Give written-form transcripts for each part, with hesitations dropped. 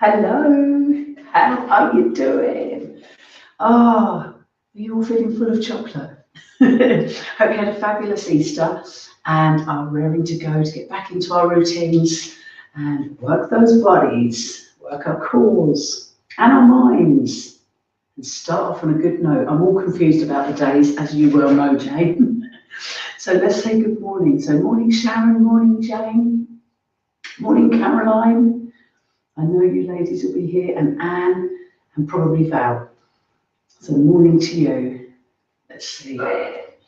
Hello, how are you doing? Oh, are you all feeling full of chocolate? Hope you had a fabulous Easter and are raring to go to get back into our routines and work those bodies, work our cores and our minds, and start off on a good note. I'm all confused about the days, as you well know, Jane. So let's say good morning. So morning Sharon, morning Jane, morning Caroline. I know you ladies will be here, and Anne, and probably Val. So morning to you. Let's see.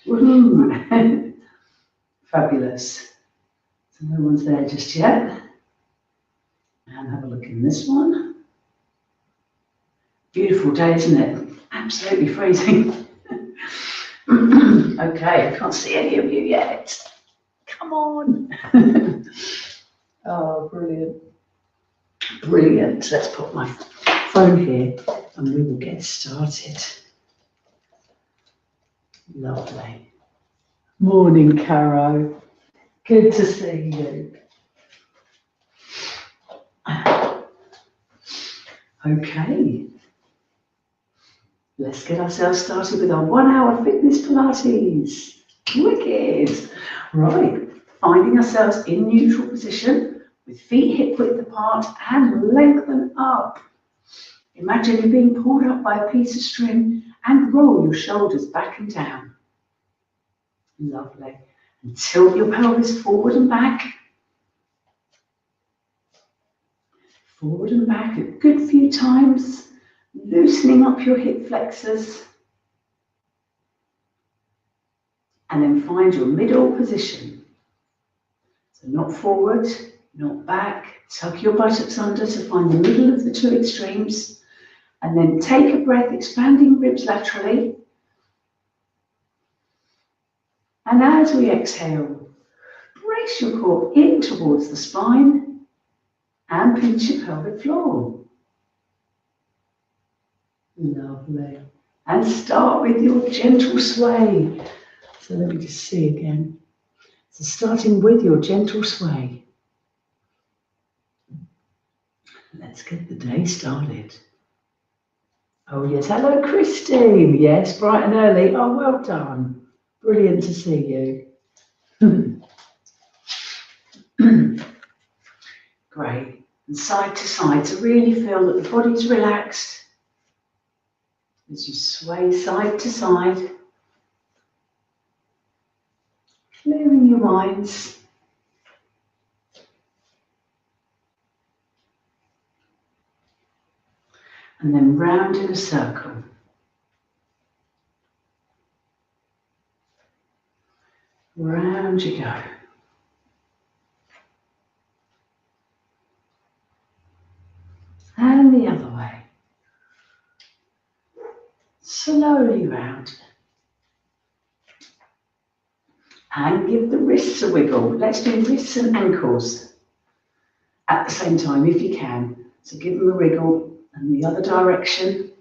Woohoo! Fabulous. So no one's there just yet. And have a look in this one. Beautiful day, isn't it? Absolutely freezing. Okay, I can't see any of you yet. Come on. Oh, brilliant. Brilliant. Let's put my phone here and we will get started. Lovely. Morning, Caro. Good to see you. Okay. Let's get ourselves started with our 1 hour fitness Pilates. Wicked. Right. Finding ourselves in neutral position with feet hip width apart and lengthen up. Imagine you're being pulled up by a piece of string and roll your shoulders back and down. Lovely. And tilt your pelvis forward and back. Forward and back a good few times, loosening up your hip flexors. And then find your middle position. So not forward, not back. Tuck your buttocks under to find the middle of the two extremes. And then take a breath, expanding ribs laterally. And as we exhale, brace your core in towards the spine and pinch your pelvic floor. Lovely. And start with your gentle sway. So let me just see again. So starting with your gentle sway. Let's get the day started. Oh yes, hello Christine. Yes, bright and early. Oh, well done. Brilliant to see you. Great. And side to side, to really feel that the body's relaxed as you sway side to side, clearing your minds. And then round in a circle. Round you go. And the other way. Slowly round. And give the wrists a wiggle. Let's do wrists and ankles at the same time if you can. So give them a wriggle and the other direction.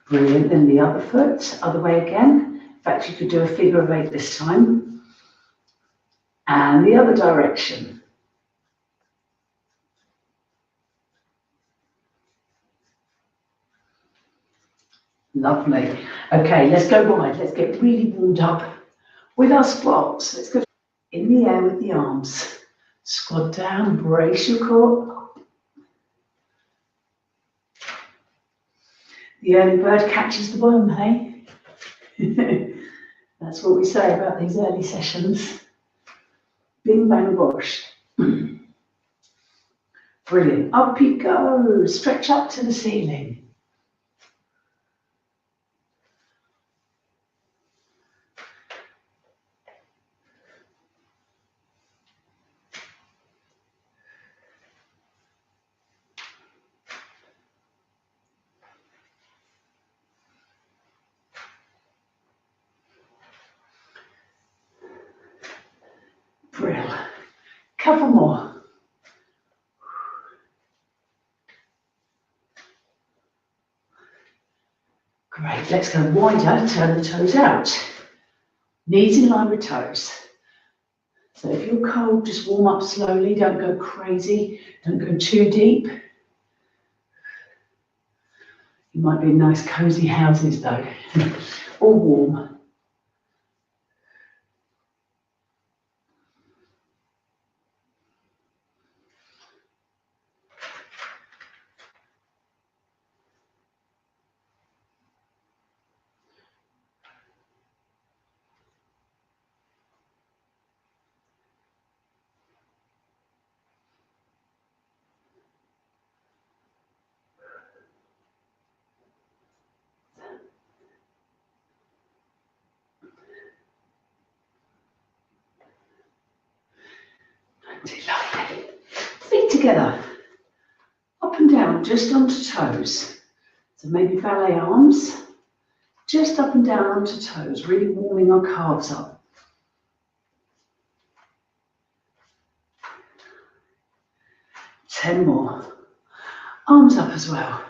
Brilliant. Then the other foot, other way again. In fact, you could do a figure of 8 this time. And the other direction. Lovely. Okay, let's go wide. Let's get really warmed up with our squats. Let's go in the air with the arms. Squat down, brace your core. The early bird catches the worm, hey? That's what we say about these early sessions. Bing, bang, bosh. Brilliant. Up you go. Stretch up to the ceiling. Brill. Couple more. Great, let's go wider, turn the toes out. Knees in line with toes. So if you're cold, just warm up slowly. Don't go crazy. Don't go too deep. You might be in nice cozy houses though, all warm. Lovely. Feet together, up and down, just onto toes. So maybe ballet arms, just up and down onto toes, really warming our calves up. 10 more. Arms up as well.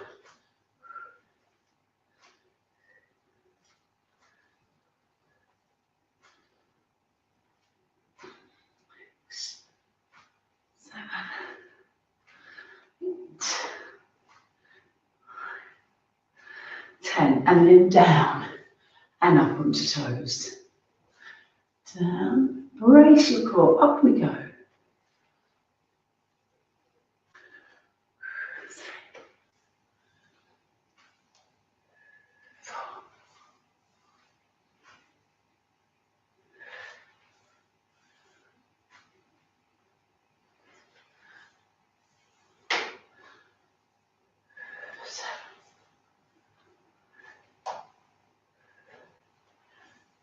And then down and up onto toes. Down, brace your core, up we go.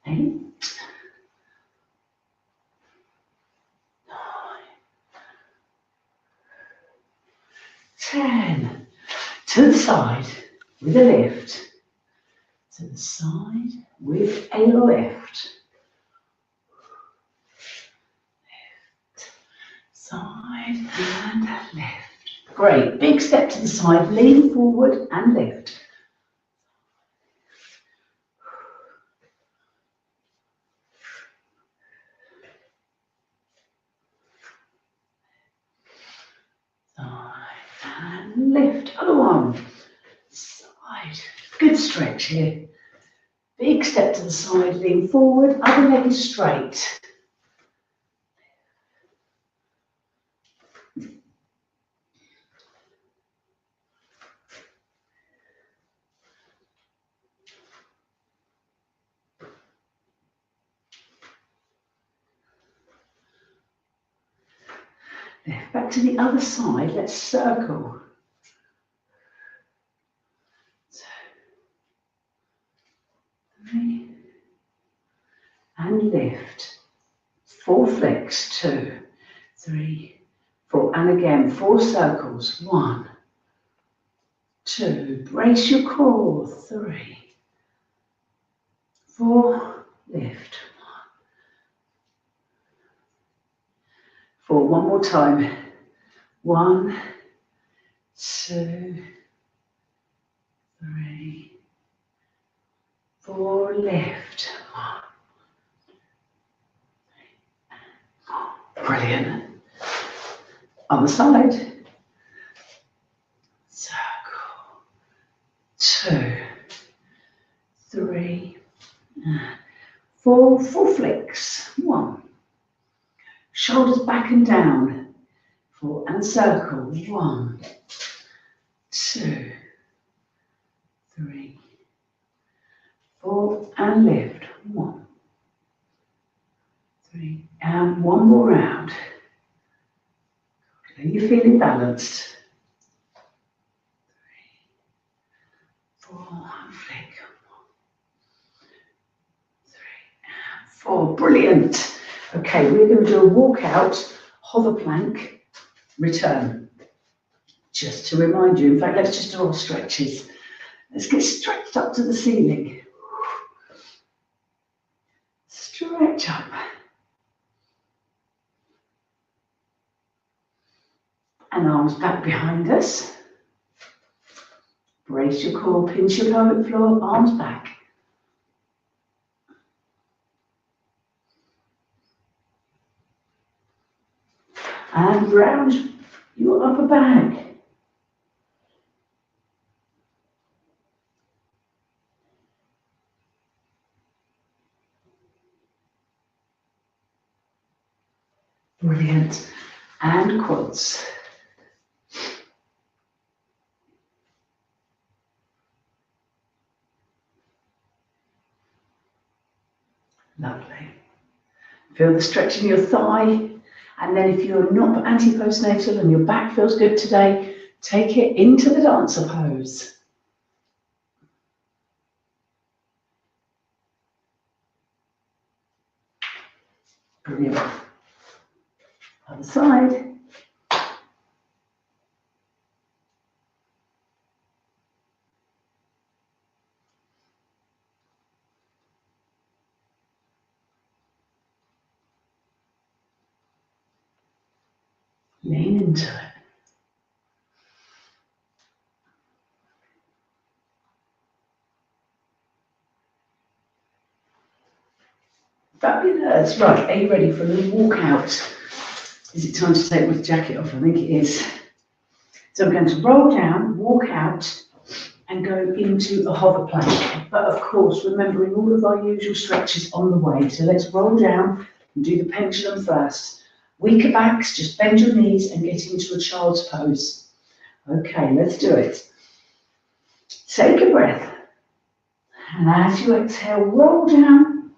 8, 9, 10. To the side with a lift. To the side with a lift. Lift. Side and lift. Great. Big step to the side. Lean forward and lift. And lift, other one, side, good stretch here. Big step to the side, lean forward, other leg is straight. Lift back to the other side, let's circle. So, 3, and lift. 4 flicks, 2, 3, 4, and again 4 circles. 1, 2, brace your core. 3, 4, lift. 4, one more time. 1, 2, 3, 4, lift. 1, 3, 4. Brilliant. Other side. Circle. 2, 3, 4. 4 flicks. 1. Shoulders back and down. 4 and circle. 1, 2, 3, 4 and lift. 1, 3, and one more round. Are you feeling balanced? 3, 4, and flick. 1, 3, and 4. Brilliant. Okay, we're going to do a walkout, hover plank, return. Just to remind you, in fact, let's just do our stretches. Let's get stretched up to the ceiling. Stretch up. And arms back behind us. Brace your core, pinch your pelvic floor, arms back. and round your upper back. Brilliant. And quads. Lovely. Feel the stretch in your thigh. And then if you're not anti-postnatal and your back feels good today, take it into the dancer pose. Brilliant. Other side. Lean into it. Fabulous. Right, are you ready for a little walk out? Is it time to take my jacket off? I think it is. So I'm going to roll down, walk out, and go into a hover plank. But of course, remembering all of our usual stretches on the way. So let's roll down and do the pendulum first. Weaker backs, just bend your knees and get into a child's pose. Okay, let's do it. Take a breath. And as you exhale, roll down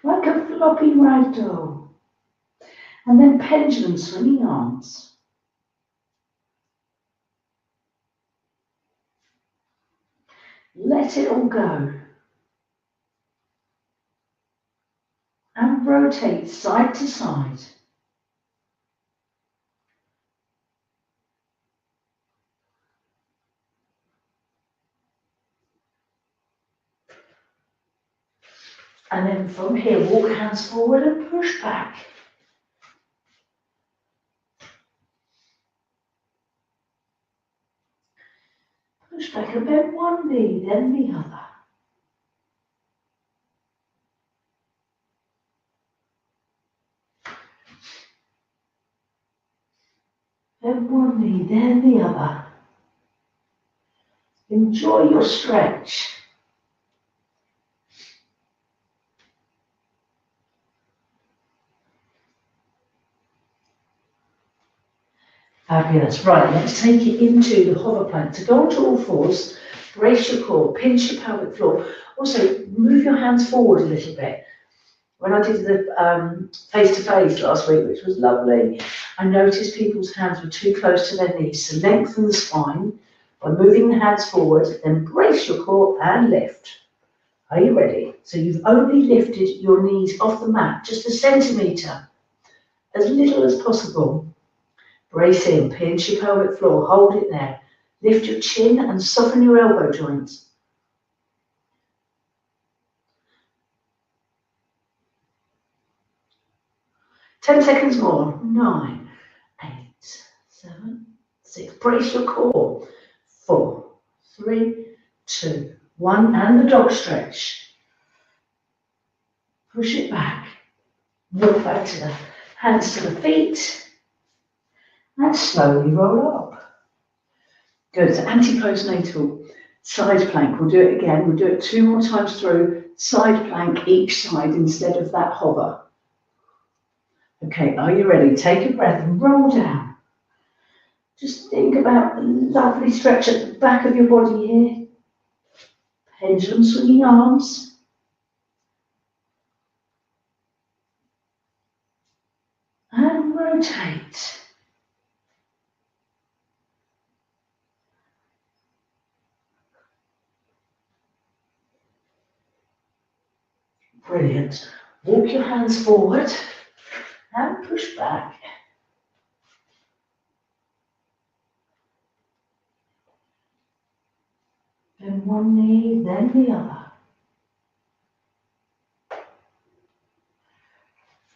like a floppy rag doll. And then pendulum swinging arms. Let it all go. And rotate side to side. And then from here, walk hands forward and push back. Push back and bend one knee, then the other. Bend one knee, then the other. Enjoy your stretch. Fabulous. Right, let's take it into the hover plank. To go onto all fours, brace your core, pinch your pelvic floor. Also, move your hands forward a little bit. When I did the face-to-face last week, which was lovely, I noticed people's hands were too close to their knees. So lengthen the spine by moving the hands forward, then brace your core and lift. Are you ready? So you've only lifted your knees off the mat, just a centimetre, as little as possible. Brace in, pinch your pelvic floor, hold it there. Lift your chin and soften your elbow joints. Ten seconds more. 9, 8, 7, 6. Brace your core. 4, 3, 2, 1. And the dog stretch. Push it back. Walk back to the hands to the feet. And slowly roll up. Good. So anti-postnatal side plank. We'll do it again. We'll do it 2 more times through. Side plank each side instead of that hover. Okay, are you ready? Take a breath and roll down. Just think about the lovely stretch at the back of your body here. Pendulum swinging arms. And rotate. Brilliant. Walk your hands forward and push back. Bend one knee, then the other.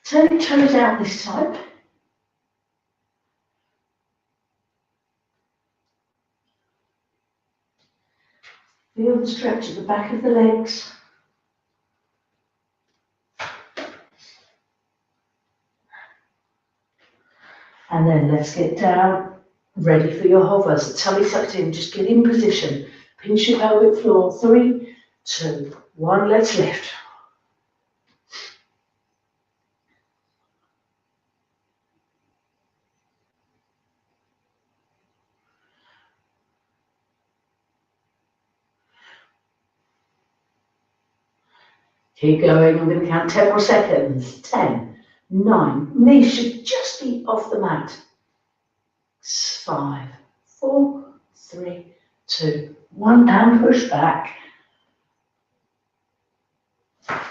Turn your toes out this time. Feel the stretch at the back of the legs. And then let's get down, ready for your hover. So tummy tucked in, just get in position. Pinch your pelvic floor. 3, 2, 1, let's lift. Keep going, I'm going to count 10 more seconds. 10, 9, knees should just be off the mat. 5, 4, 3, 2, 1, and push back.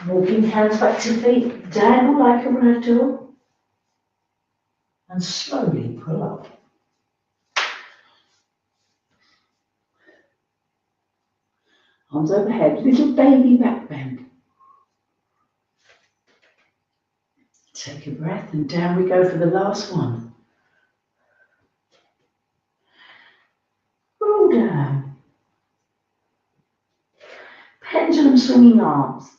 Walking hands back to feet, dangle like a ragdoll, and slowly pull up. Arms overhead, little baby back bend. Take a breath and down we go for the last one. Roll down. Pendulum swinging arms.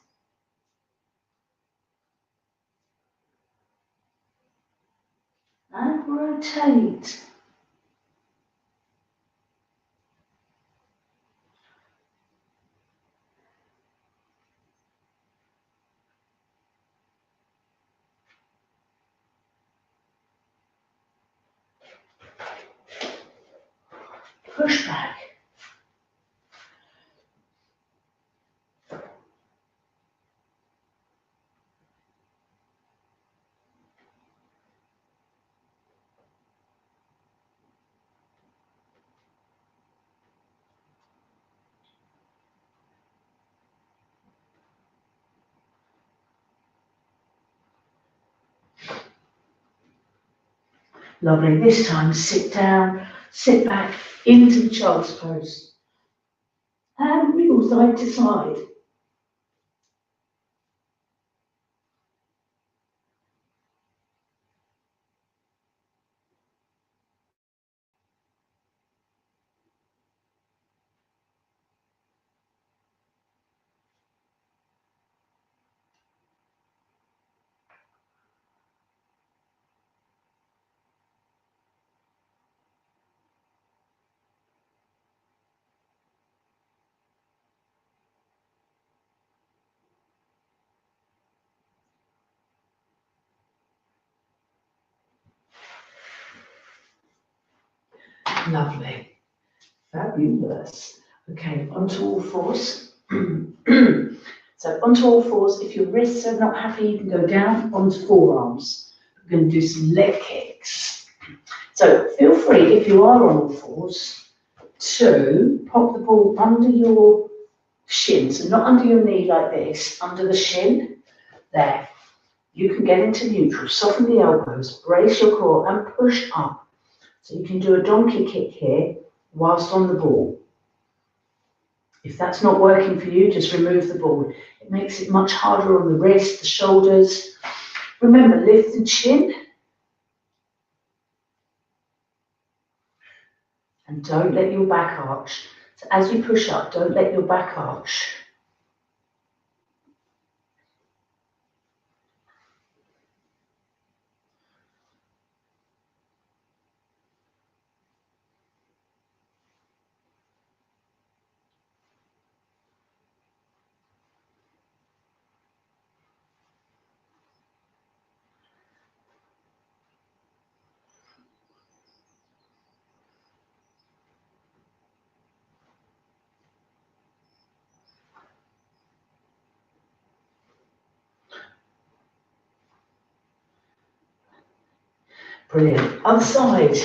And rotate. Push back. Lovely. This time, sit down, sit back into the child's pose. And wiggle side to side. Lovely. Fabulous. Okay, onto all fours. So onto all fours. If your wrists are not happy, you can go down onto forearms. We're going to do some leg kicks. So feel free, if you are on all fours, to pop the ball under your shin. So not under your knee like this, under the shin. There. You can get into neutral. Soften the elbows, brace your core and push up. So you can do a donkey kick here whilst on the ball. If that's not working for you, just remove the ball. It makes it much harder on the wrist, the shoulders. Remember, lift the chin. And don't let your back arch. So as you push up, don't let your back arch. Brilliant. Other side.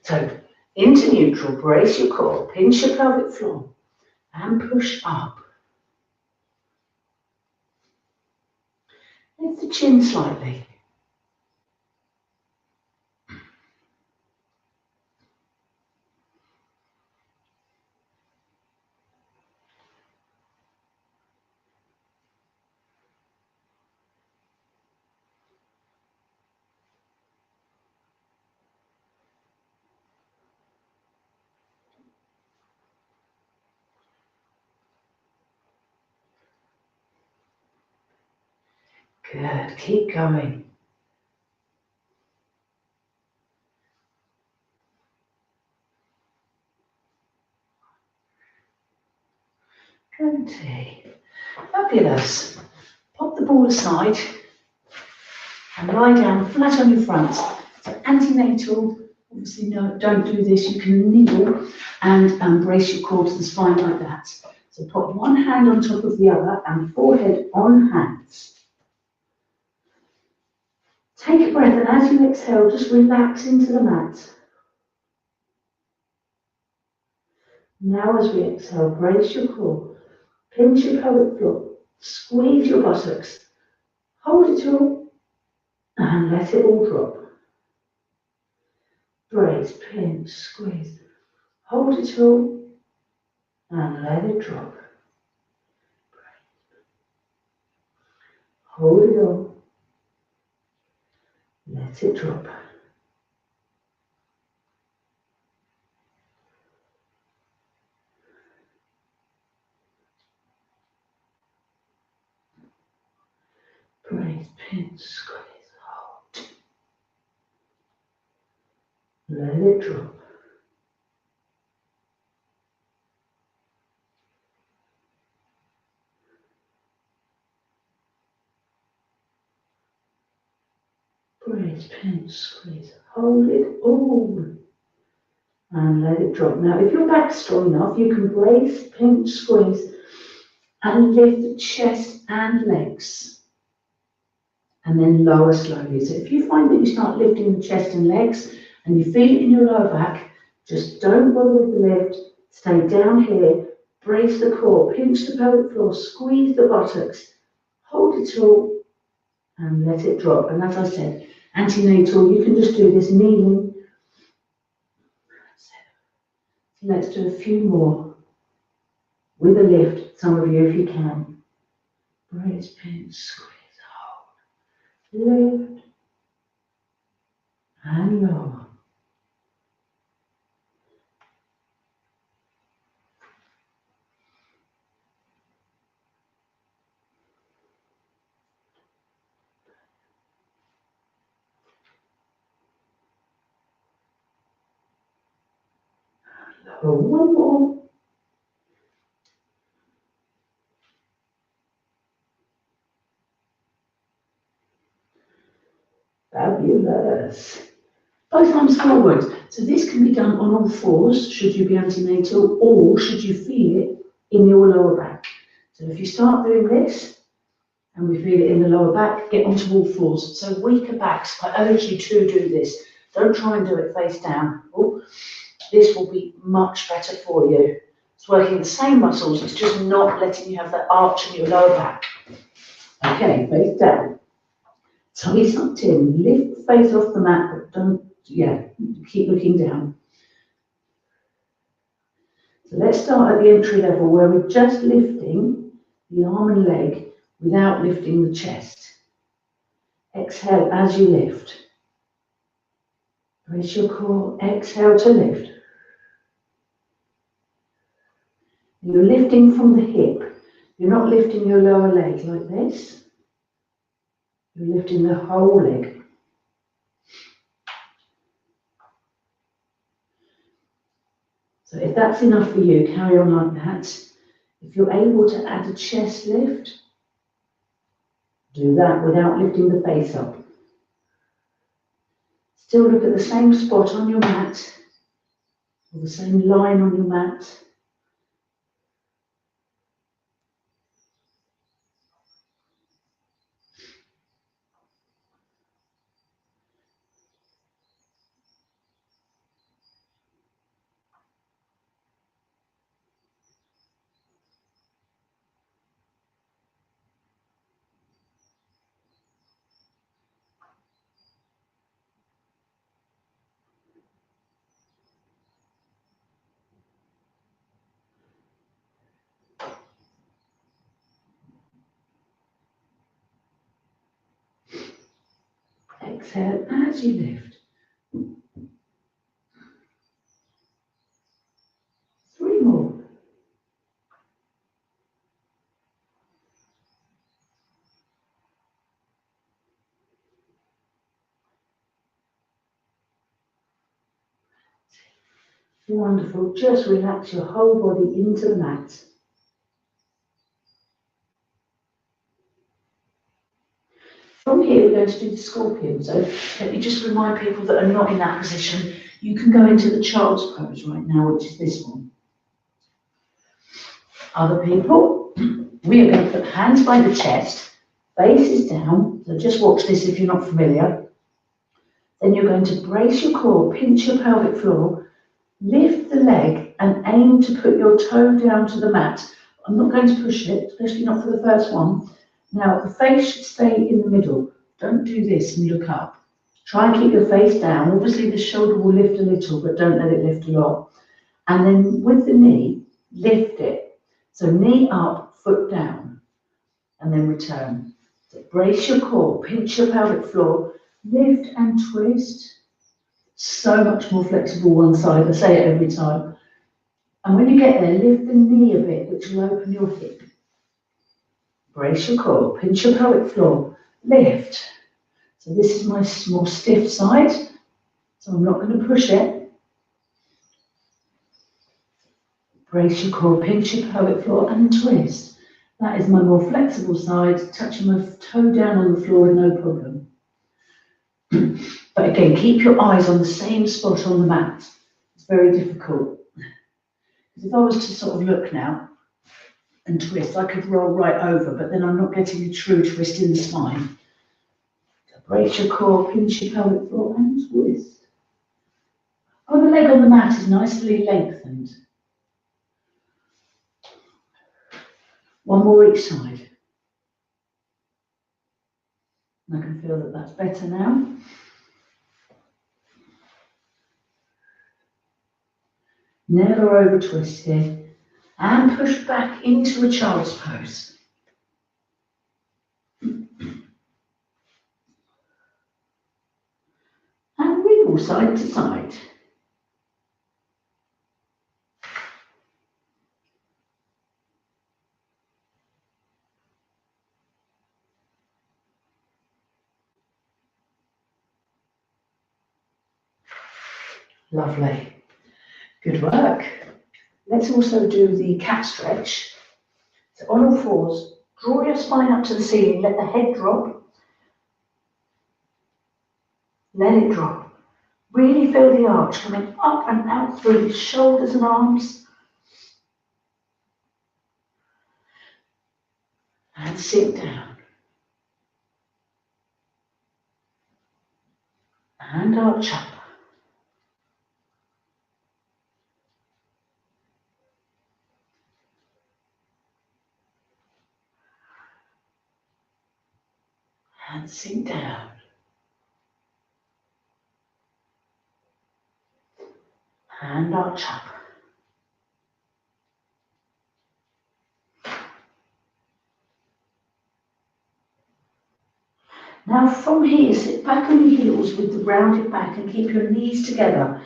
So, into neutral, brace your core, pinch your pelvic floor, and push up. Lift the chin slightly. Good. Keep going. 20. Fabulous. Pop the ball aside and lie down flat on your front. So antenatal, obviously no, don't do this. You can kneel and brace your core to the spine like that. So put one hand on top of the other and forehead on hands. Take a breath, and as you exhale, just relax into the mat. Now as we exhale, brace your core, pinch your pelvic floor, squeeze your buttocks, hold it all, and let it all drop. Brace, pinch, squeeze, hold it all, and let it drop. Hold it all, let it drop. Brace, pinch, squeeze, hold. Let it drop. Brace, pinch, squeeze, hold it all, and let it drop. Now, if your back's strong enough, you can brace, pinch, squeeze, and lift the chest and legs, and then lower slowly. So if you find that you start lifting the chest and legs, and you feel it in your lower back, just don't bother with the lift. Stay down here, brace the core, pinch the pelvic floor, squeeze the buttocks, hold it all, and let it drop. And as I said, antenatal, you can just do this kneeling. Let's do a few more with a lift, some of you if you can. Brace, pinch, squeeze, hold, lift, and lower. Lower, one more. Fabulous. Both arms forward. So this can be done on all fours, should you be antenatal, or should you feel it in your lower back. So if you start doing this, and we feel it in the lower back, get onto all fours. So weaker backs, I urge you to do this. Don't try and do it face down. Oh, this will be much better for you. It's working the same muscles, it's just not letting you have that arch in your lower back. Okay, face down. Tummy tucked in, lift the face off the mat, but don't, keep looking down. So let's start at the entry level where we're just lifting the arm and leg without lifting the chest. Exhale as you lift. Brace your core, exhale to lift. You're lifting from the hip. You're not lifting your lower leg like this. You're lifting the whole leg. So if that's enough for you, carry on like that. If you're able to add a chest lift, do that without lifting the face up. Still look at the same spot on your mat, or the same line on your mat. Exhale as you lift. 3 more. Wonderful. Just relax your whole body into the mat. From here, we're going to do the scorpion. So let me just remind people that are not in that position, you can go into the child's pose right now, which is this one. Other people, we are going to put hands by the chest, faces down. So just watch this if you're not familiar. Then you're going to brace your core, pinch your pelvic floor, lift the leg and aim to put your toe down to the mat. I'm not going to push it, especially not for the first one. Now, the face should stay in the middle. Don't do this and look up. Try and keep your face down. Obviously, the shoulder will lift a little, but don't let it lift a lot. And then with the knee, lift it. So knee up, foot down, and then return. So brace your core, pinch your pelvic floor, lift and twist. So much more flexible one side. I say it every time. And when you get there, lift the knee a bit, which will open your hip. Brace your core, pinch your pelvic floor, lift. So this is my more stiff side, so I'm not going to push it. Brace your core, pinch your pelvic floor and twist. That is my more flexible side, touching my toe down on the floor with no problem. But again, keep your eyes on the same spot on the mat. It's very difficult. Because if I was to sort of look now, and twist, I could roll right over, but then I'm not getting a true twist in the spine. So brace your core, pinch your pelvic floor and twist. Oh, the leg on the mat is nicely lengthened. One more each side. And I can feel that that's better now. Never over twist here. And push back into a child's pose. And wiggle side to side. Lovely. Good work. Let's also do the cat stretch. So on all fours, draw your spine up to the ceiling, let the head drop. Let it drop. Really feel the arch coming up and out through the shoulders and arms. And sink down. And arch up. And sink down. And arch up. Now from here, sit back on your heels with the rounded back and keep your knees together.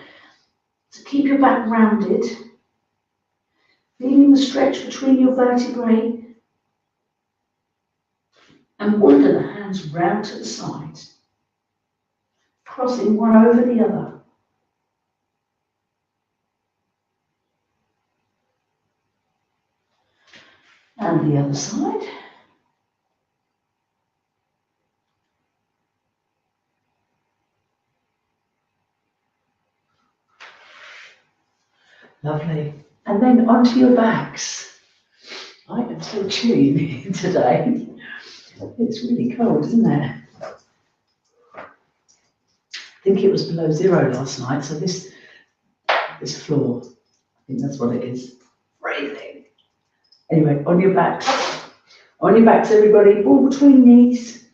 So keep your back rounded, feeling the stretch between your vertebrae, and wander the hands round to the sides, crossing one over the other. And the other side. Lovely. And then onto your backs. I am so chilly in here today. It's really cold, isn't it? I think it was below 0 last night, so this floor, I think that's what it is. Freezing. Anyway, on your backs. On your backs, everybody, ball between knees.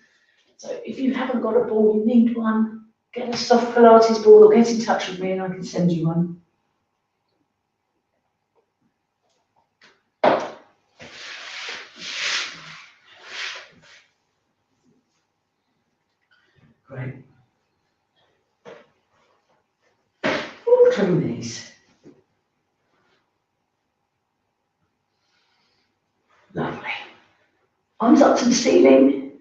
So if you haven't got a ball, you need one. Get a soft Pilates ball or get in touch with me and I can send you one. Great. Ball between knees. Lovely. Arms up to the ceiling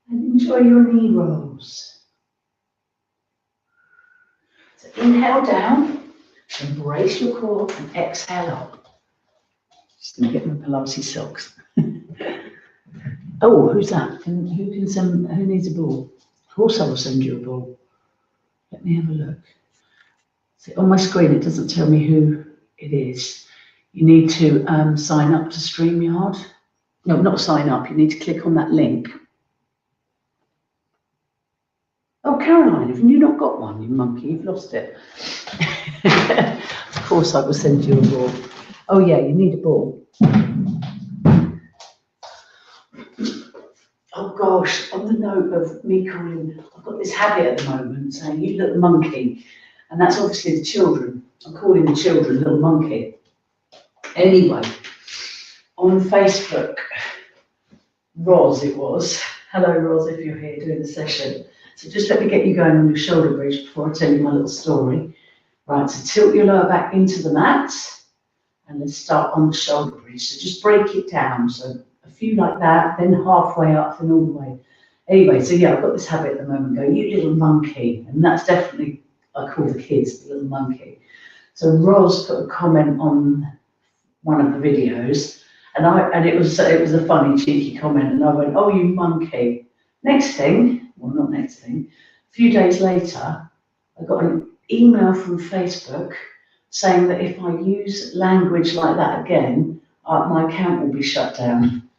and enjoy your knee rolls. So inhale down, embrace your core and exhale up. Just going to get my Pilates socks. Oh, who's that? Who can send? Who needs a ball? Of course, I will send you a ball. Let me have a look. See, on my screen, it doesn't tell me who it is. You need to sign up to StreamYard. No, not sign up. You need to click on that link. Oh, Caroline, have you not got one, you monkey? You've lost it. Of course, I will send you a ball. Oh, yeah, you need a ball. Oh, gosh, on the note of me calling, I've got this habit at the moment saying, you little monkey. And that's obviously the children. I'm calling the children little monkey. Anyway, on Facebook, Roz it was. Hello, Roz, if you're here doing the session. So just let me get you going on your shoulder bridge before I tell you my little story. Right, so tilt your lower back into the mat and let's start on the shoulder bridge. So just break it down. So a few like that, then halfway up, then all the way. Anyway, so yeah, I've got this habit at the moment, go, you little monkey. And that's definitely, I call the kids the little monkey. So Roz put a comment on one of the videos and it was a funny, cheeky comment. And I went, oh, you monkey. Next thing, well, not next thing, a few days later, I got an email from Facebook saying that if I use language like that again, my account will be shut down.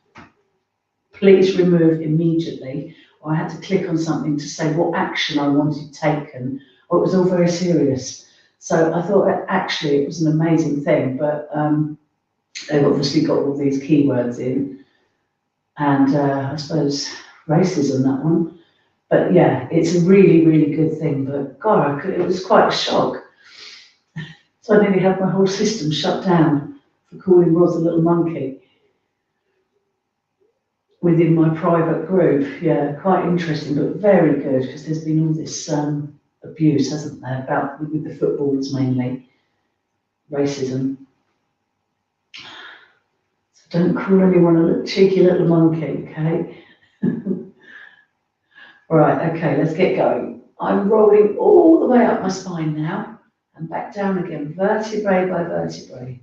Please remove immediately. Or I had to click on something to say what action I wanted taken. Or it was all very serious. So I thought actually it was an amazing thing, but they've obviously got all these keywords in. And I suppose racism, that one. But yeah, it's a really, really good thing. But God, it was quite a shock. So I nearly had my whole system shut down for calling Roz a little monkey within my private group. Yeah, quite interesting, but very good because there's been all this abuse, hasn't there, about with the footballers mainly, racism. So don't call anyone a cheeky little monkey, okay? Right, okay, let's get going. I'm rolling all the way up my spine now and back down again, vertebrae by vertebrae.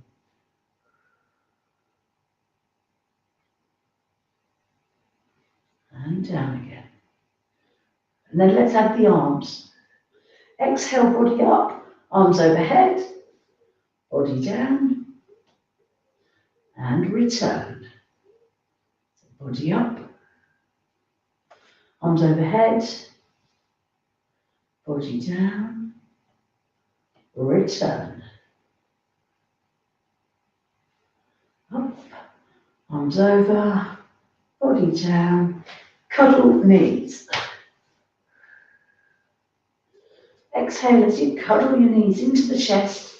And down again. And then let's add the arms. Exhale, body up, arms overhead, body down, and return. Body up, arms overhead, body down, return. Up, arms over, body down, cuddle knees. Exhale as you cuddle your knees into the chest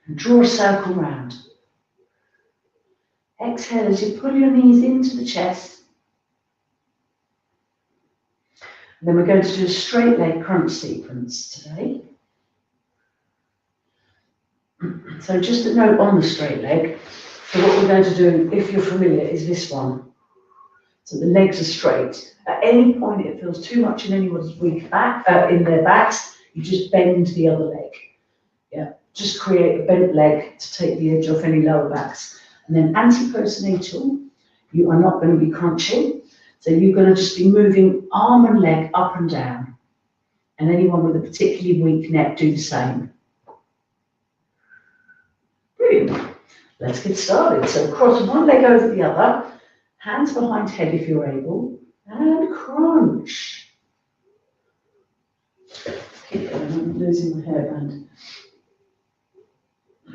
and draw a circle round. Exhale as you pull your knees into the chest. And then we're going to do a straight leg crunch sequence today. So just a note on the straight leg. So what we're going to do, if you're familiar, is this one. So the legs are straight. At any point it feels too much in anyone's weak back, in their backs, you just bend the other leg. Yeah, just create a bent leg to take the edge off any lower backs. And then anti-postnatal, you are not going to be crunching. So you're going to just be moving arm and leg up and down. And anyone with a particularly weak neck, do the same. Brilliant. Let's get started. So cross one leg over the other, hands behind head if you're able, and crunch. Keep going, I'm losing my hairband.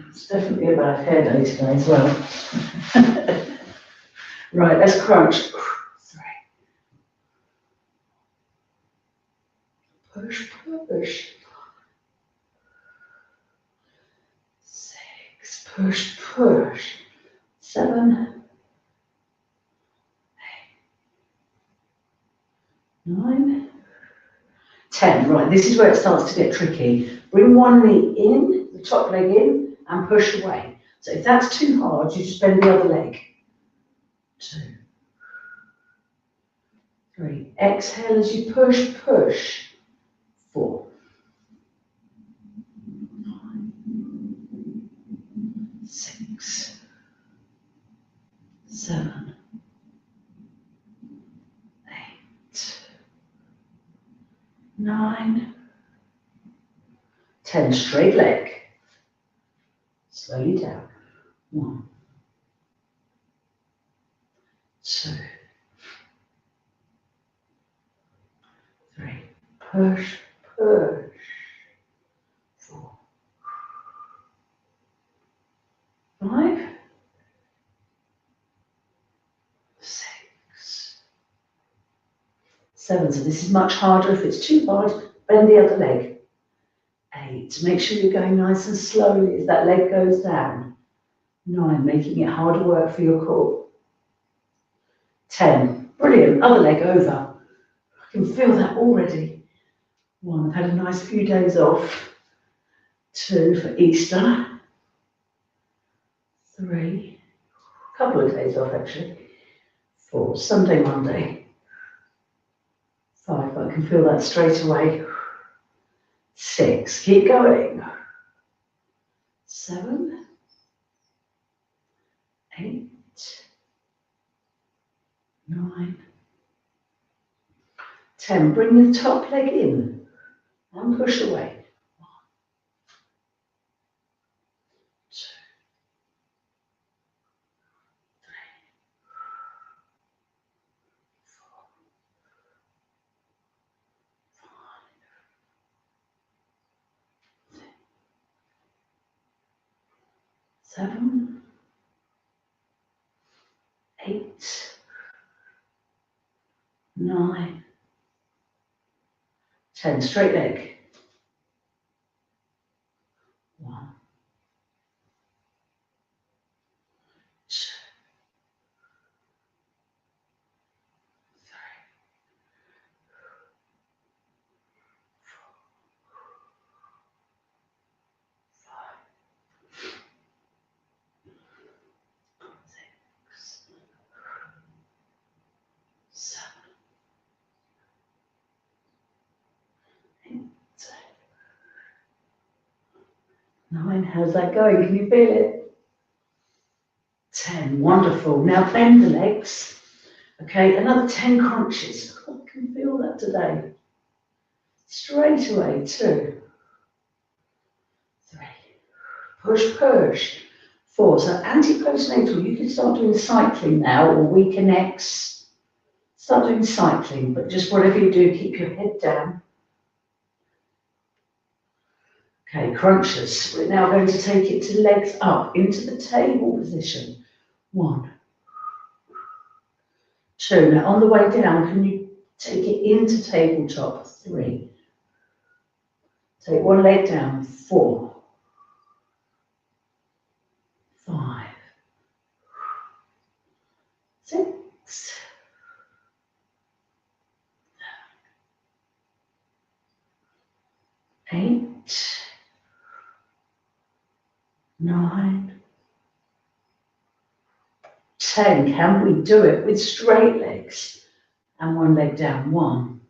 It's definitely a bad hair day today as well. Right, let's crunch. 3. Push, push. 6. Push, push. 7. 8. 9. 10. Right, this is where it starts to get tricky. Bring one knee in, the top leg in, and push away. So if that's too hard, you just bend the other leg. 2. 3. Exhale as you push, push. 4. 5. 6. 7, 8, 9, 10. Straight leg. Slowly down. 1, 2, 3. Push, push. 4, 5, 6, 7. So this is much harder. If it's too hard, bend the other leg. 8. Make sure you're going nice and slowly as that leg goes down. 9. Making it harder work for your core. 10. Brilliant. Other leg over. I can feel that already. 1. I've had a nice few days off. 2 for Easter. 3. A couple of days off actually. 4. Sunday, Monday. 5. I can feel that straight away. 6. Keep going. 7, 8, 9, 10. Bring the top leg in and push away. 1, 2, 3, 4, 5, 6, 7, 8, 9, 10. Straight leg. 1, 2, 3, 4, 5, 6, 7, 8, 9. How's that going? Can you feel it? 10. Wonderful. Now bend the legs. Okay, another 10 crunches. I can feel that today. Straight away. 2, 3. Push, push. 4. So anti-postnatal, you can start doing cycling now or weaker necks. Start doing cycling, but just whatever you do, keep your head down. Okay, crunches. We're now going to take it to legs up into the table position. 1, 2. Now on the way down, can you take it into tabletop? 3. Take one leg down. 4, 5, 6, 8, 9, 10. Can we do it with straight legs? And one leg down. 1,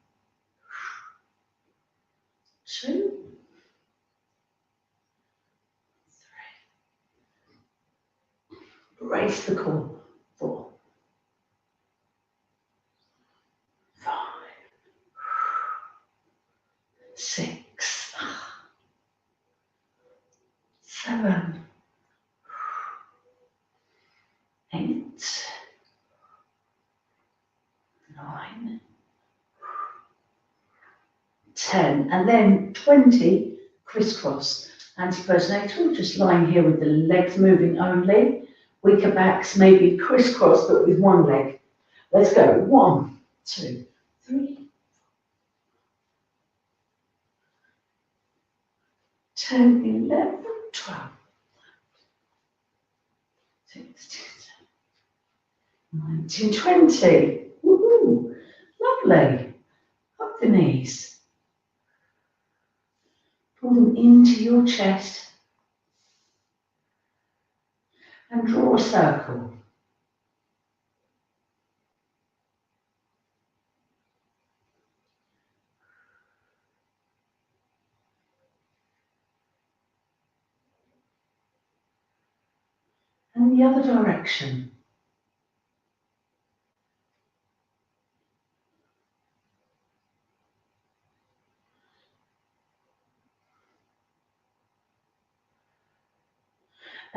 2, 3. Brace the core. 4, 5, 6, 7, 8, 9, 10, and then 20 crisscross. Anti-postnatal, just lying here with the legs moving only. Weaker backs, maybe crisscross, but with one leg. Let's go. 1, 2, 3, 10, 11, 12, 16, 19, 20. Woohoo! Lovely. Up the knees. Pull them into your chest and draw a circle. And the other direction.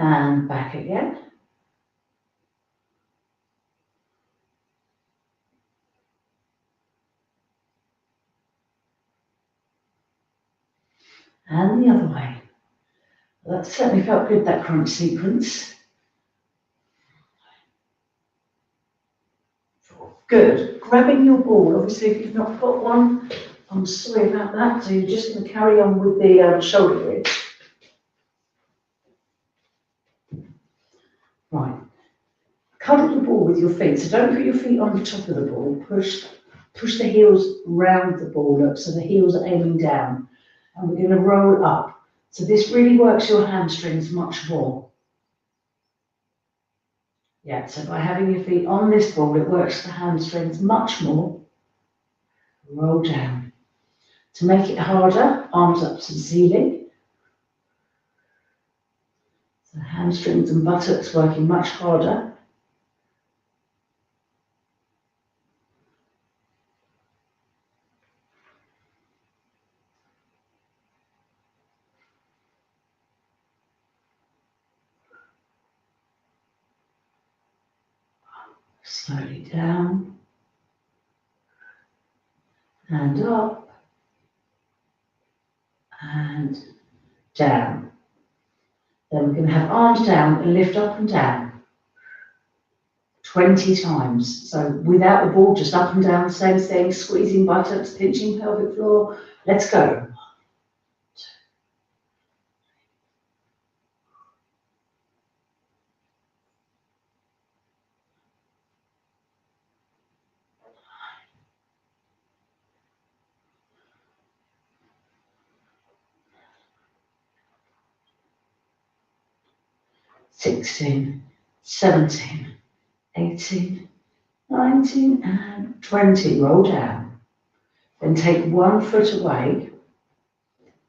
And back again. And the other way. That certainly felt good, that crunch sequence. Good. Grabbing your ball. Obviously, if you've not got one, I'm sorry about that. So you're just going to carry on with the shoulder bridge. Right. Cuddle the ball with your feet. So don't put your feet on the top of the ball. Push the heels round the ball, look, so the heels are aiming down. And we're going to roll up. So this really works your hamstrings much more. Yeah, so by having your feet on this ball, it works the hamstrings much more. Roll down. To make it harder, arms up to the ceiling. So hamstrings and buttocks working much harder. Slowly down. And up. And down. Then we're going to have arms down and lift up and down. 20 times. So without the ball, just up and down, same thing, squeezing buttocks, pinching pelvic floor. Let's go. 16, 17, 18, 19, and 20. Roll down. Then take one foot away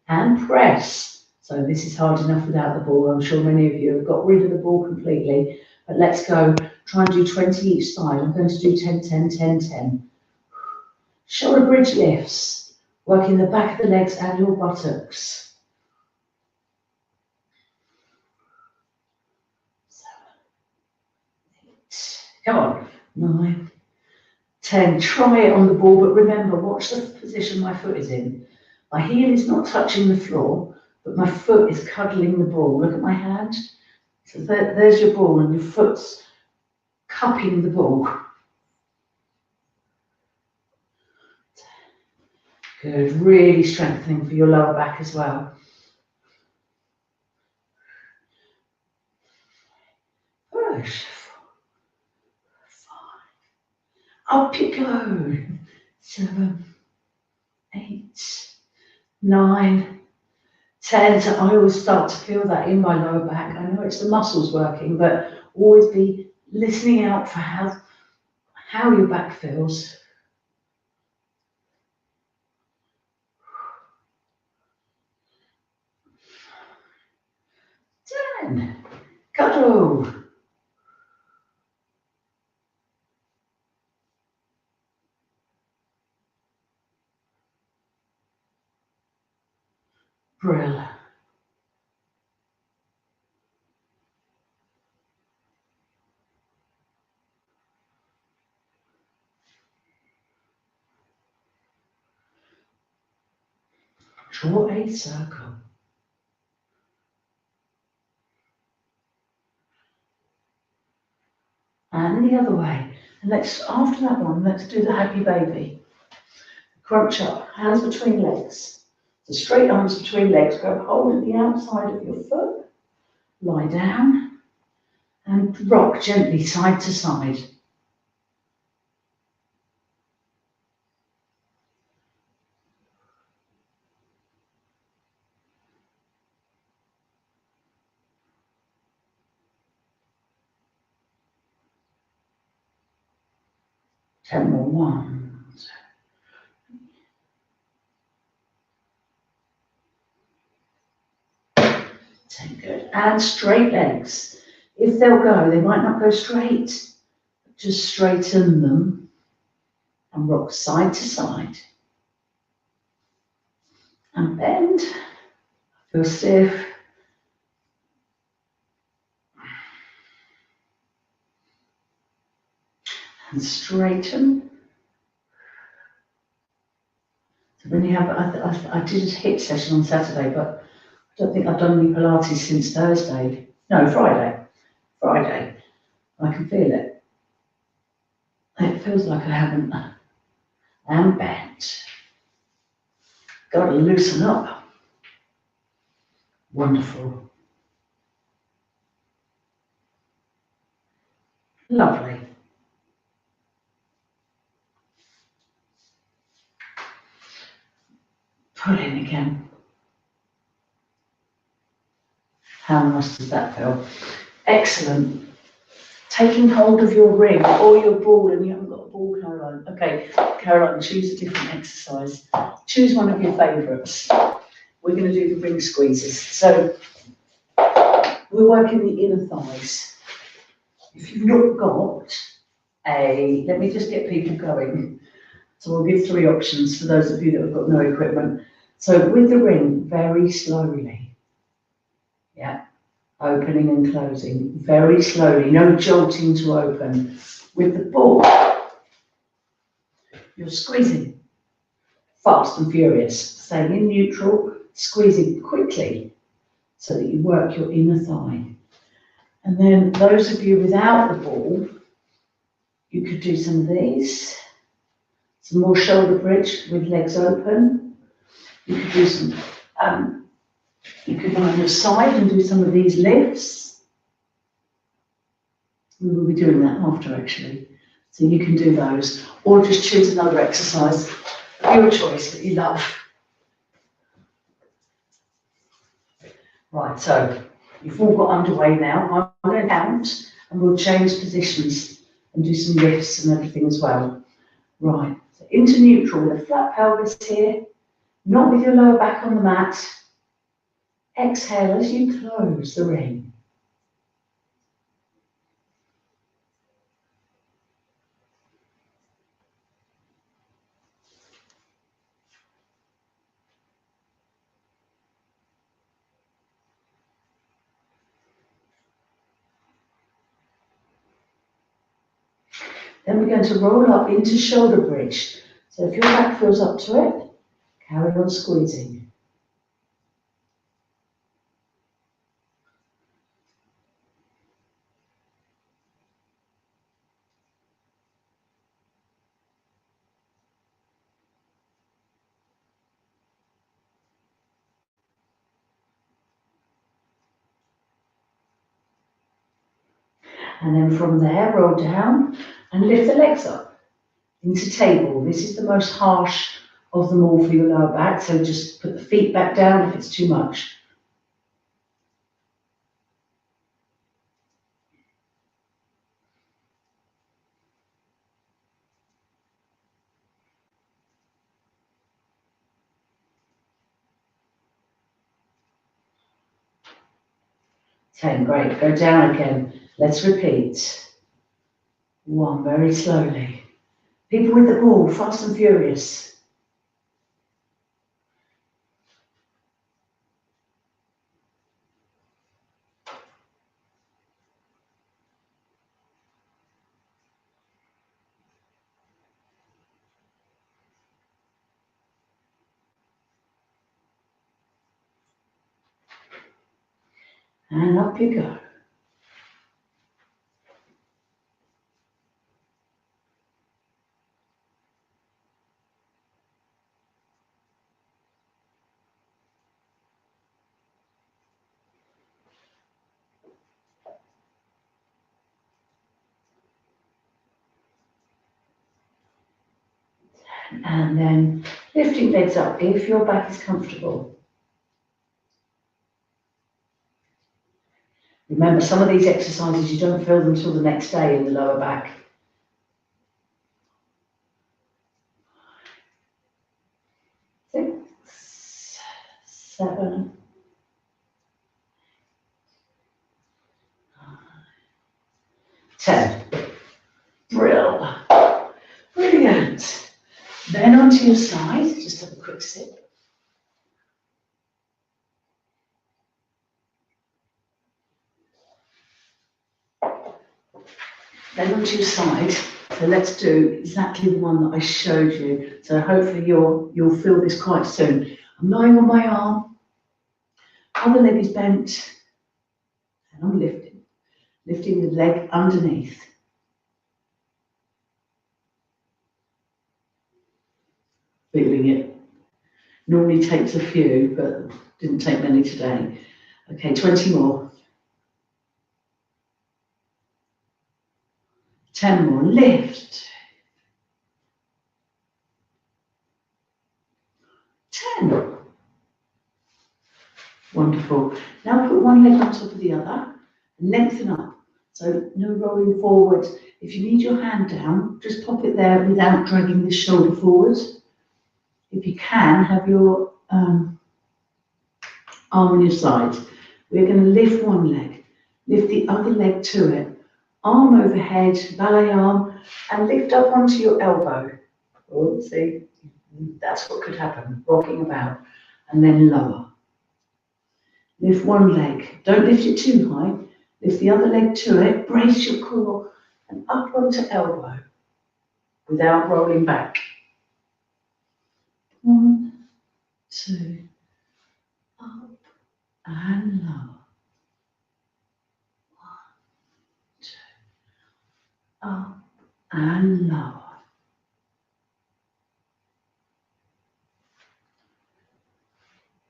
and press. So this is hard enough without the ball. I'm sure many of you have got rid of the ball completely. But let's go. Try and do 20 each side. I'm going to do 10, 10, 10, 10. Shoulder bridge lifts. Working the back of the legs and your buttocks. 7, 8. Come on. 9, 10. Try it on the ball, but remember, watch the position my foot is in. My heel is not touching the floor, but my foot is cuddling the ball. Look at my hand. So there's your ball, and your foot's cupping the ball. Good. Really strengthening for your lower back as well. Push. 4, 5. Up you go. 7, 8, 9, 10. So I always start to feel that in my lower back. I know it's the muscles working, but always be listening out for how your back feels. 10. Cuddle. Brill. Draw a circle. And the other way. And after that one, let's do the happy baby. Crunch up, hands between legs. So straight arms between legs, grab hold of the outside of your foot, lie down, and rock gently side to side. Ten more. 1, 10, good. And straight legs. If they'll go, they might not go straight. Just straighten them and rock side to side. And bend. Feel stiff. and straighten. So when you have, I did a HIIT session on Saturday, but I don't think I've done any Pilates since Thursday. No, Friday. I can feel it. It feels like I haven't. And bent. Got to loosen up. Wonderful. Lovely. Pull in again. How nice does that feel? Excellent. Taking hold of your ring or your ball, and you haven't got a ball, Caroline. Okay, Caroline, choose a different exercise. Choose one of your favourites. We're going to do the ring squeezes. So we're working the inner thighs. If you've not got let me just get people going. So we'll give 3 options for those of you that have got no equipment. So with the ring, very slowly. Yeah. Opening and closing very slowly, no jolting to open. With the ball, you're squeezing fast and furious, staying in neutral, squeezing quickly so that you work your inner thigh. And then those of you without the ball, you could do some of these, some more shoulder bridge with legs open. You could do some, you could go on your side and do some of these lifts. We will be doing that after, actually. So you can do those, or just choose another exercise of your choice that you love. Right, so you've all got underway now. I'm going to count, and we'll change positions and do some lifts and everything as well. Right, so into neutral with a flat pelvis here, not with your lower back on the mat. Exhale as you close the ring. Then we're going to roll up into shoulder bridge. So if your back feels up to it, carry on squeezing. And then from there, roll down and lift the legs up into table. This is the most harsh of them all for your lower back, so just put the feet back down if it's too much. Okay, great. Go down again. Let's repeat. 1, very slowly. People with the ball, fast and furious. And up you go. And then lifting legs up if your back is comfortable. Remember, some of these exercises, you don't feel them until the next day in the lower back. 6, 7, 10. Brilliant. Then onto your side, just have a quick sip. then onto your side. So let's do exactly the one that I showed you. So hopefully you'll feel this quite soon. I'm lying on my arm, other leg is bent, and I'm lifting the leg underneath. Feeling it. Normally takes a few, but didn't take many today. Okay, 20 more. 10 more, lift. 10. Wonderful. Now put one leg on top of the other and lengthen up. So no rolling forward. If you need your hand down, just pop it there without dragging the shoulder forward. If you can, have your arm on your side. We're going to lift one leg, lift the other leg to it. Arm overhead, ballet arm, and lift up onto your elbow. Oh, see, that's what could happen, rocking about, and then lower. Lift one leg, don't lift it too high, lift the other leg to it, brace your core, and up onto elbow, without rolling back. 1, 2, up and lower. 1, 2, up and lower.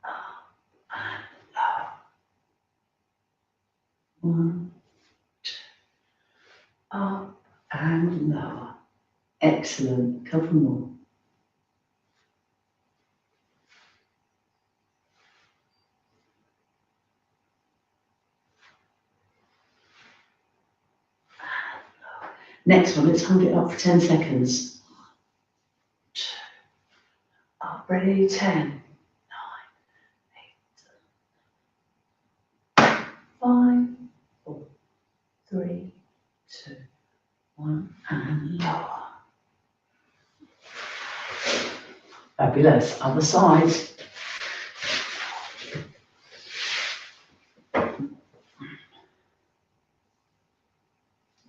Up and lower. 1, 2, up and lower. Excellent. Couple more. Next one, let's hold it up for 10 seconds. 2, up, ready, 10, 9, 8, 5, 4, 3, 2, 1, and lower. Fabulous. Other side.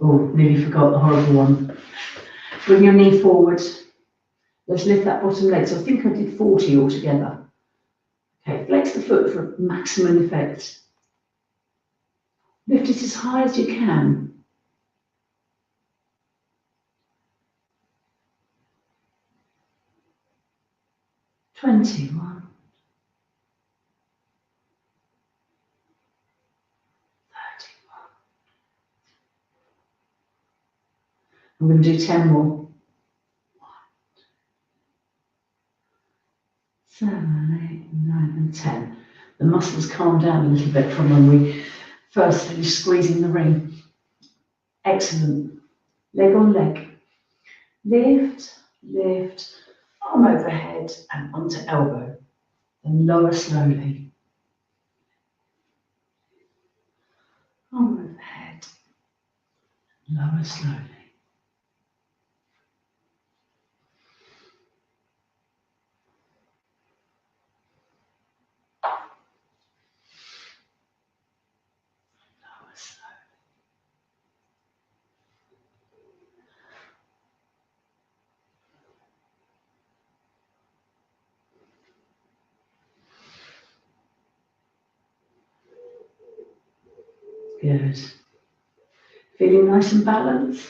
Oh, nearly forgot the horrible one. Bring your knee forward. Let's lift that bottom leg. So I think I did 40 altogether. Okay, flex the foot for maximum effect. Lift it as high as you can. 21. 31. I'm going to do 10 more. 1, 7, 8, 9, and 10. The muscles calm down a little bit from when we first finished squeezing the ring. Excellent. Leg on leg. Lift, lift, arm overhead and onto elbow. Then lower slowly. Arm overhead, lower slowly. Lower slowly. Good. Feeling nice and balanced?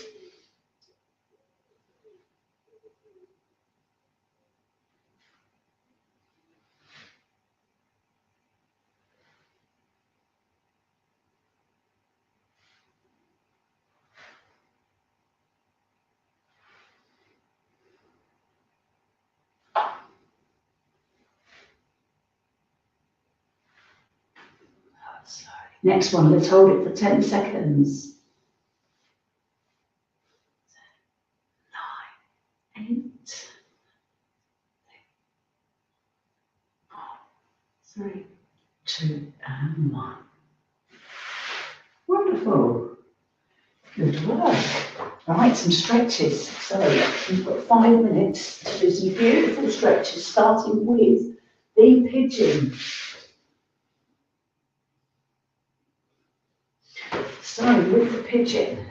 Sorry. Next one, let's hold it for 10 seconds. 9, 8, 3, 2, and 1. Wonderful. Good work. Right, some stretches. So we've got 5 minutes to do some beautiful stretches, starting with the pigeon. So with the pigeon,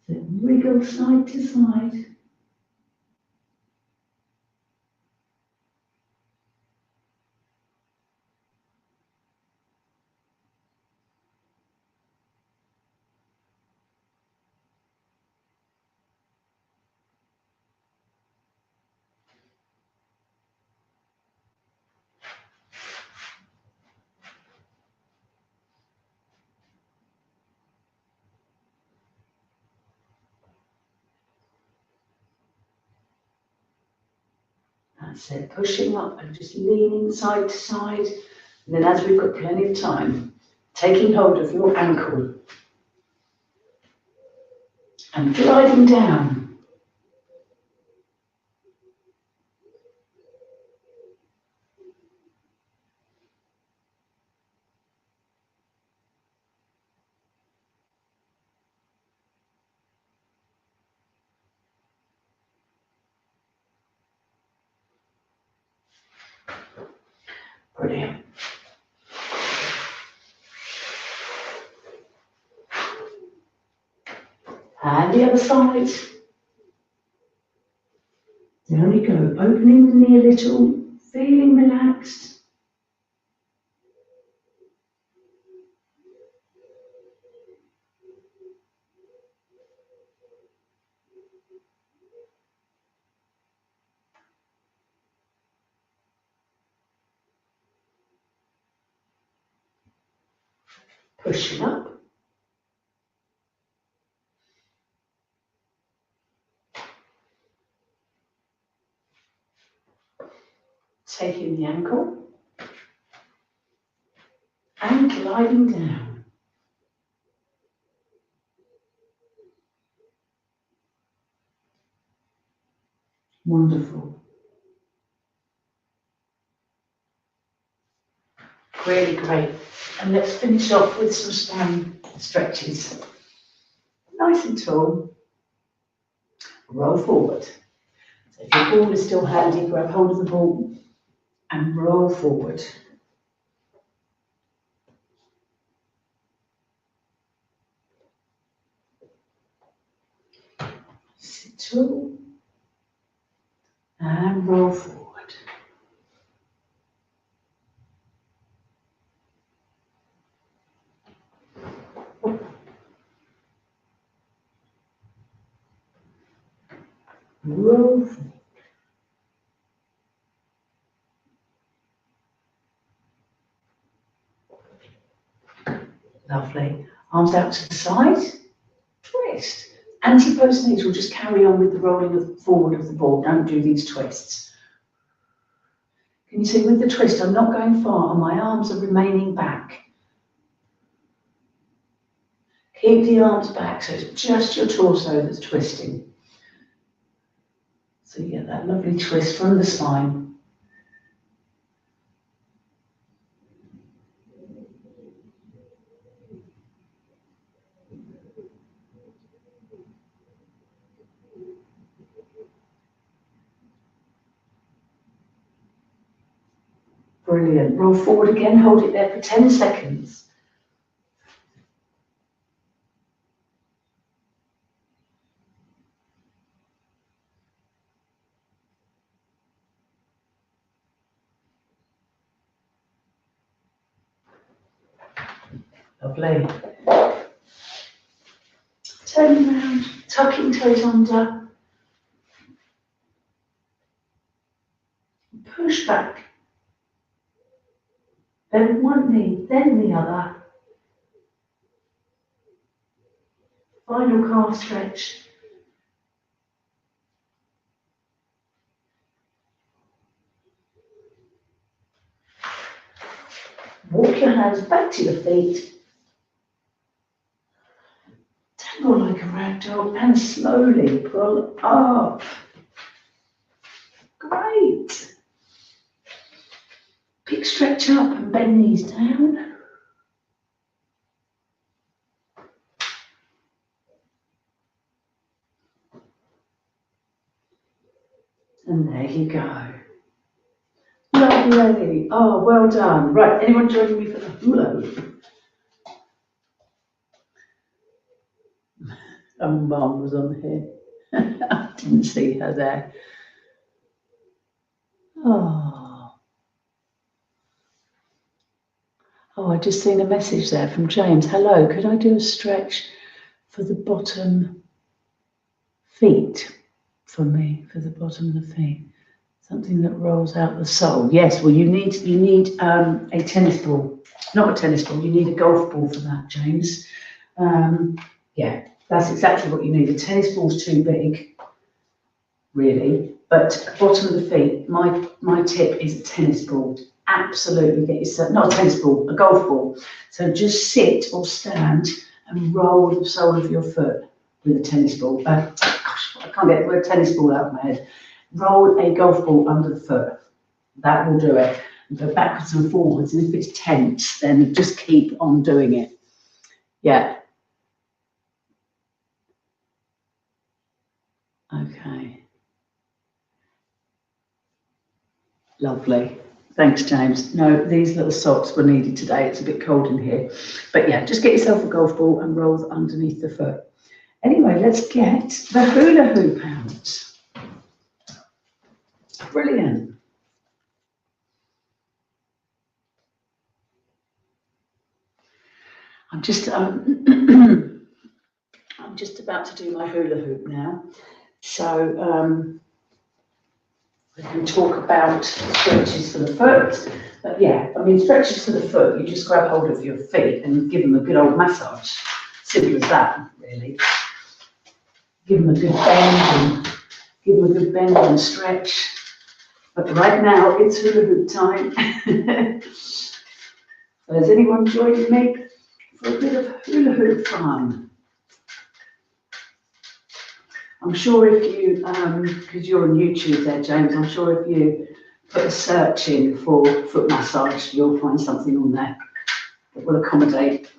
So wriggle side to side. That's it, pushing up and just leaning side to side. And then as we've got plenty of time, taking hold of your ankle and gliding down. Brilliant. And the other side. There we go, opening the knee a little, feeling relaxed. Pushing up. Taking the ankle and gliding down. Wonderful. Really great. And let's finish off with some spine stretches. Nice and tall. Roll forward. So if your ball is still handy, grab hold of the ball and roll forward. Sit tall and roll forward. Roll forward. Lovely. Arms out to the side. Twist. Anti-postnatal, just carry on with the rolling of forward of the ball. Don't do these twists. Can you see with the twist, I'm not going far and my arms are remaining back. Keep the arms back so it's just your torso that's twisting. So you get that lovely twist from the spine. Brilliant. Roll forward again, hold it there for 10 seconds. Lovely. Turning around, tucking toes under. Push back. Then one knee, then the other. Final calf stretch. Walk your hands back to your feet. Tangle like a rag doll and slowly pull up. Great. Big stretch up and bend knees down. And there you go. Lovely. Oh, well done. Right, anyone joining me for the hula hoop? Mum was on here. I didn't see her there. Oh, I just seen a message there from James. Hello, could I do a stretch for the bottom feet for me, for the bottom of the feet? Something that rolls out the sole. Yes, well, you need a tennis ball. Not a tennis ball, you need a golf ball for that, James. Yeah, that's exactly what you need. A tennis ball's too big, really. But bottom of the feet, my tip is a tennis ball. Absolutely get yourself, not a tennis ball, a golf ball. So just sit or stand and roll the sole of your foot with a tennis ball. Gosh, I can't get the word tennis ball out of my head. Roll a golf ball under the foot. That will do it. Go backwards and forwards, and if it's tense, then just keep on doing it. Yeah. Okay. Lovely. Thanks, James. No, these little socks were needed today. It's a bit cold in here. But yeah, just get yourself a golf ball and roll underneath the foot. Anyway, let's get the hula hoop out. Brilliant. I'm just about to do my hula hoop now. So we can talk about stretches for the foot. But yeah, I mean, stretches for the foot, you just grab hold of your feet and give them a good old massage. Simple as that, really. Give them a good bend and stretch. But right now, it's hula hoop time. So has anyone joined me for a bit of hula hoop fun? I'm sure if you, because you're on YouTube there, James, I'm sure if you put a search in for foot massage, you'll find something on there that will accommodate.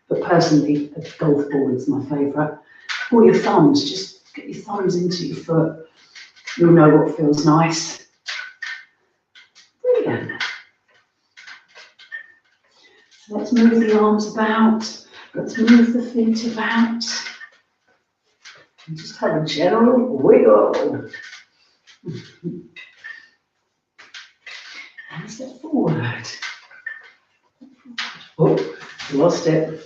But personally, a golf ball is my favourite. Or your thumbs, just get your thumbs into your foot. You'll know what feels nice. Brilliant. So let's move the arms about. Let's move the feet about. And just have a general wiggle. And step forward. Oh, lost it.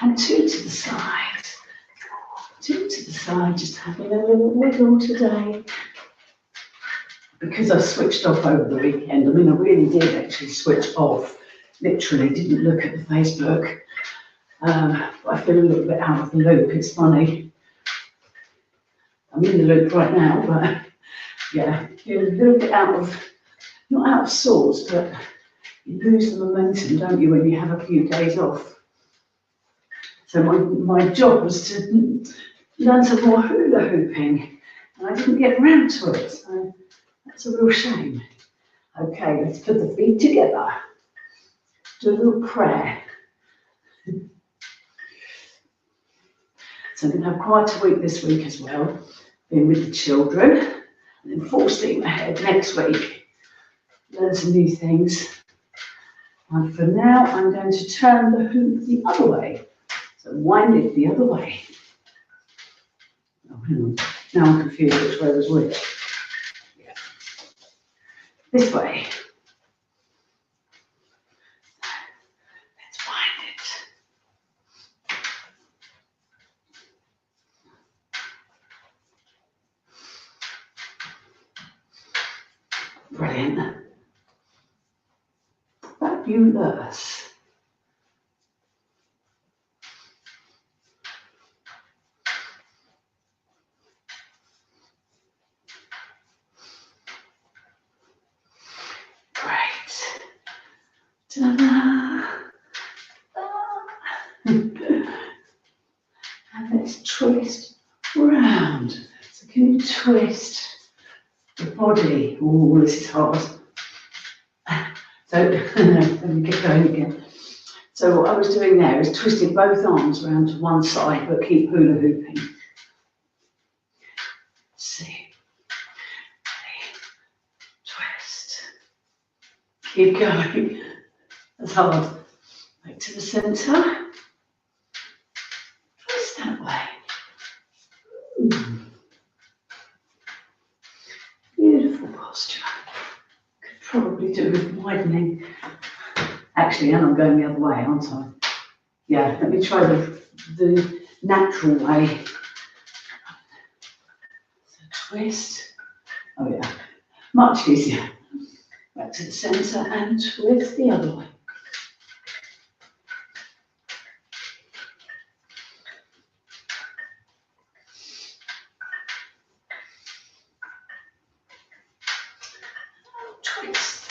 And two to the side. Two to the side, just having a little wiggle today. Because I switched off over the weekend, I mean, I really did actually switch off. Literally didn't look at the Facebook. I feel a little bit out of the loop, it's funny. I'm in the loop right now, but yeah, you're a little bit out of, not out of sorts, but you lose the momentum, don't you, when you have a few days off. So my job was to learn some more hula hooping, and I didn't get around to it, so that's a real shame. Okay, let's put the feet together. Do a little prayer. So I'm going to have quite a week this week as well, being with the children, and then full steam ahead next week. Learn some new things. And for now, I'm going to turn the hoop the other way. So wind it the other way. Oh, hang on. Now I'm confused which way was which. Yeah. This way. Let's wind it. Brilliant. Fabulous. Ta-da! And let's twist round. So can you twist the body? Oh, this is hard. So let me get going again. So what I was doing there is twisting both arms around to one side, but keep hula hooping. Keep going. That's hard. Back to the centre. Twist that way. Beautiful posture. Could probably do with widening. Actually, and I'm going the other way, aren't I? Yeah, let me try the natural way. So twist. Oh yeah, much easier. Back to the centre and twist the other way. Twist.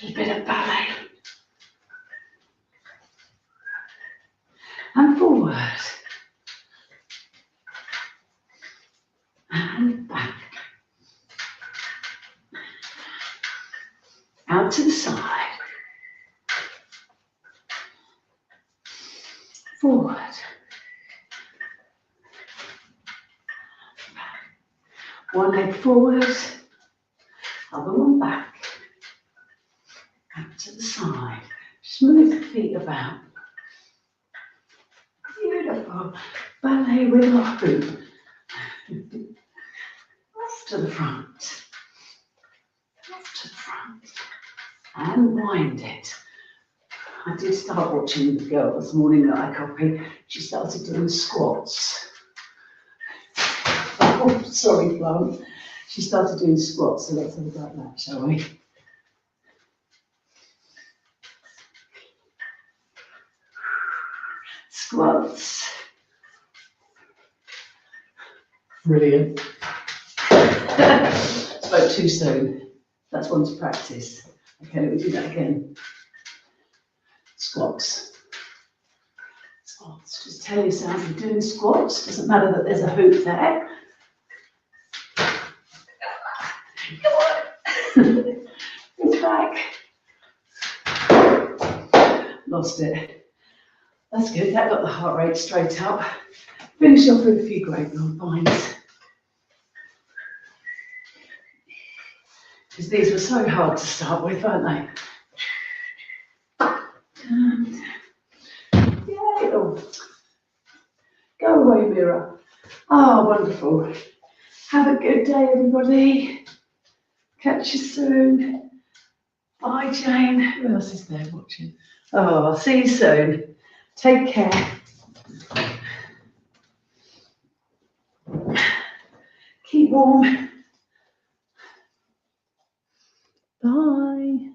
A little bit of ballet. And forward. And back. Out to the side. Forward. One leg forward, other one back. Out to the side. Just move the feet about. Beautiful. Ballet with our hoop. Off to the front. Off to the front. And wind it. I did start watching the girl this morning that I copied. She started doing squats. Oh, sorry, plant. She started doing squats, so let's have a go at that, shall we? Squats. Brilliant. Spoke too soon. That's one to practice. Okay, let me do that again. Squats. Squats. Just tell yourself you're doing squats. Doesn't matter that there's a hoop there. Come on. It's back. Lost it. That's good. That got the heart rate straight up. Finish off with a few great long binds. Because these were so hard to start with, weren't they? Yay. Oh. Go away, mirror. Oh, wonderful. Have a good day, everybody. Catch you soon. Bye, Jane. Who else is there watching? Oh, I'll see you soon. Take care. Keep warm. Bye.